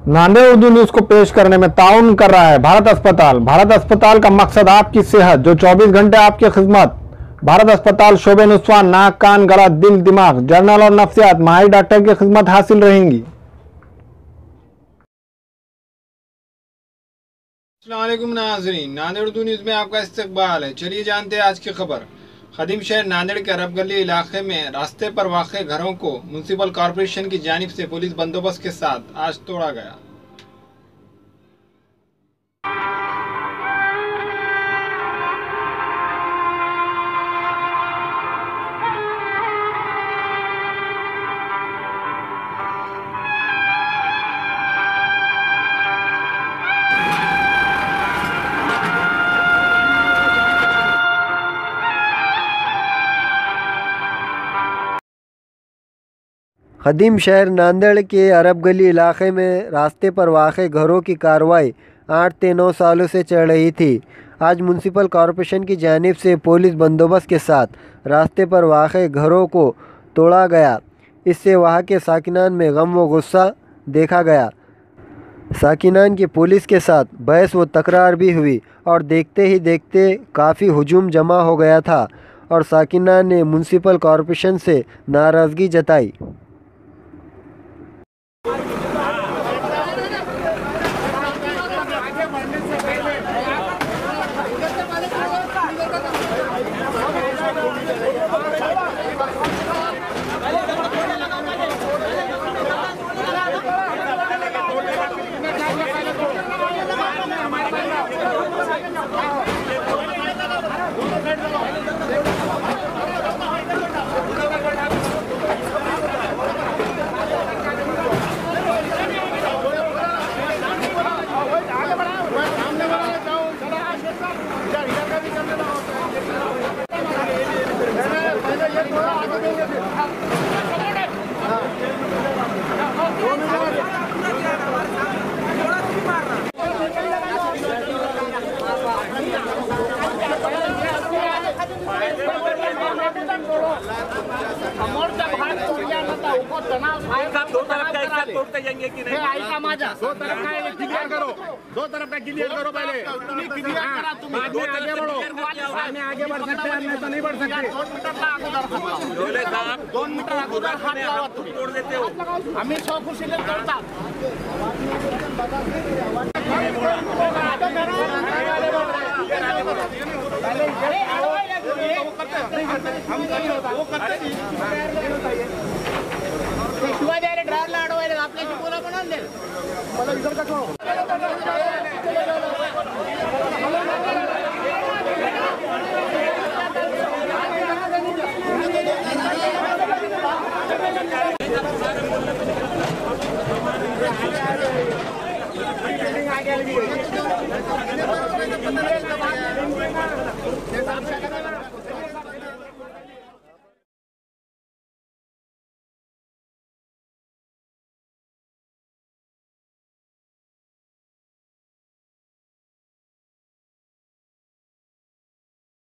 Nanded Urdu news को पेश करने में ताउन कर रहा है भारत अस्पताल। भारत अस्पताल का मकसद आपकी सेहत, जो 24 घंटे आपकी खिदमत। भारत अस्पताल शोबे नुस्वान, नाक, कान, गला, दिल, दिमाग, जर्नल और नफ्सियात, माहिर डॉक्टर की खिदमत हासिल रहेंगी। अस्सलाम वालेकुम नाज़रीन, नांदेड़ उर्दू न्यूज़ में आपका इस्तकबाल है। चलिए जानते हैं आज की खबर। खदीम शहर नांदेड़ के अरब गली इलाके में रास्ते पर वाक़े घरों को म्युनिसिपल कॉरपोरेशन की जानिब से पुलिस बंदोबस्त के साथ आज तोड़ा गया। खदीम शहर नांदेड़ के अरब गली इलाके में रास्ते पर वाक़े घरों की कार्रवाई 8 से 9 सालों से चल रही थी। आज म्युनिसिपल कॉरपोरेशन की जानिब से पुलिस बंदोबस्त के साथ रास्ते पर वाक़े घरों को तोड़ा गया। इससे वहाँ के साकिनान में गम व गुस्सा देखा गया। साकिनान की पुलिस के साथ बहस व तकरार भी हुई और देखते ही देखते काफ़ी हुजूम जमा हो गया था और साकिनान ने म्युनिसिपल कॉरपोरेशन से नाराज़गी जताई। तोड़ते जाएंगे कि नहीं? दो तरफ का क्लियर करो पहले। आगे बढ़ो, आगे बढ़ सकते हैं, नहीं तो नहीं बढ़ सकते। 2 मीटर तोड़ देते हो। हमें सौ खुशी ले तोड़ता। ड्राइवर लाडो आपने बोला बना दे मतलब इधर का छोड़ो। आगे